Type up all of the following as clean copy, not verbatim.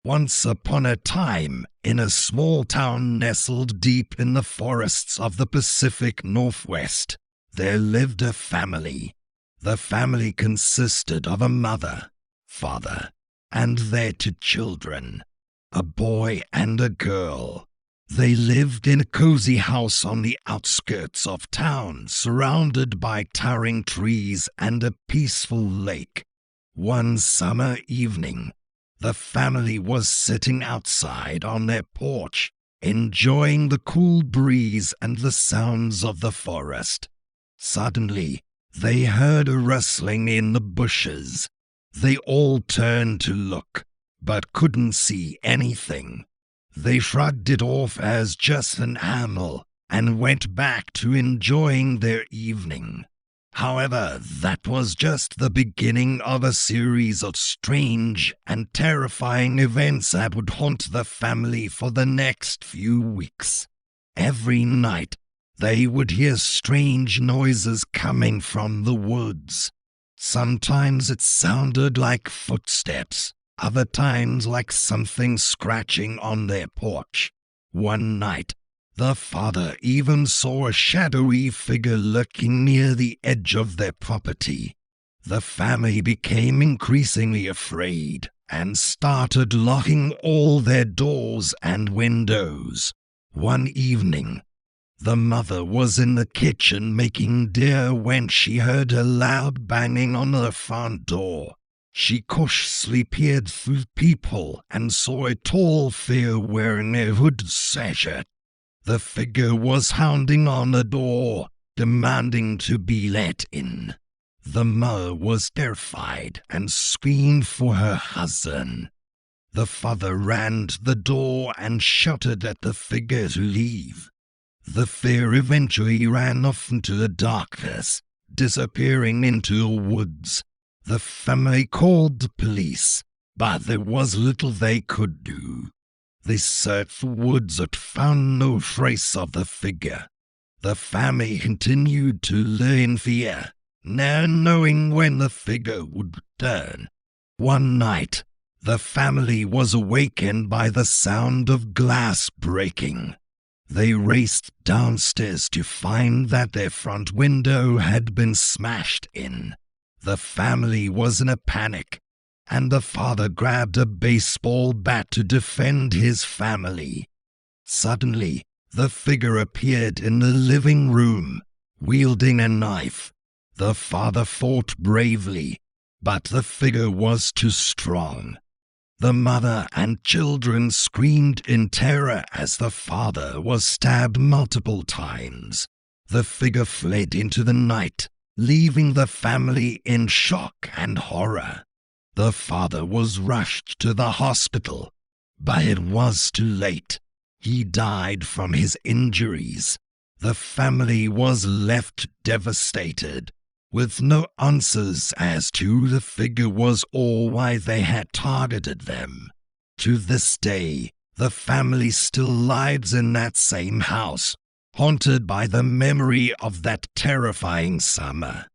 Once upon a time, in a small town nestled deep in the forests of the Pacific Northwest, there lived a family. The family consisted of a mother, father, and their two children, a boy and a girl. They lived in a cozy house on the outskirts of town, surrounded by towering trees and a peaceful lake. One summer evening, the family was sitting outside on their porch, enjoying the cool breeze and the sounds of the forest. Suddenly, they heard a rustling in the bushes. They all turned to look, but couldn't see anything. They shrugged it off as just an animal and went back to enjoying their evening. However, that was just the beginning of a series of strange and terrifying events that would haunt the family for the next few weeks. Every night, they would hear strange noises coming from the woods. Sometimes it sounded like footsteps, other times like something scratching on their porch. One night, the father even saw a shadowy figure lurking near the edge of their property. The family became increasingly afraid and started locking all their doors and windows. One evening, the mother was in the kitchen making dinner when she heard a loud banging on the front door. She cautiously peered through the peephole and saw a tall figure wearing a hooded sashet. The figure was pounding on the door, demanding to be let in. The mother was terrified and screamed for her husband. The father ran to the door and shouted at the figure to leave. The figure eventually ran off into the darkness, disappearing into the woods. The family called the police, but there was little they could do. They searched the woods but found no trace of the figure. The family continued to live in fear, not knowing when the figure would return. One night, the family was awakened by the sound of glass breaking. They raced downstairs to find that their front window had been smashed in. The family was in a panic, and the father grabbed a baseball bat to defend his family. Suddenly, the figure appeared in the living room, wielding a knife. The father fought bravely, but the figure was too strong. The mother and children screamed in terror as the father was stabbed multiple times. The figure fled into the night, leaving the family in shock and horror. The father was rushed to the hospital, but it was too late. He died from his injuries. The family was left devastated, with no answers as to who the figure was or why they had targeted them. To this day, the family still lives in that same house, haunted by the memory of that terrifying summer.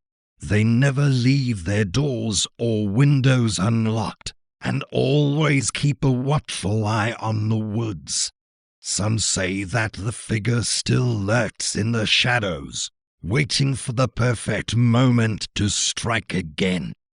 They never leave their doors or windows unlocked and always keep a watchful eye on the woods. Some say that the figure still lurks in the shadows, waiting for the perfect moment to strike again.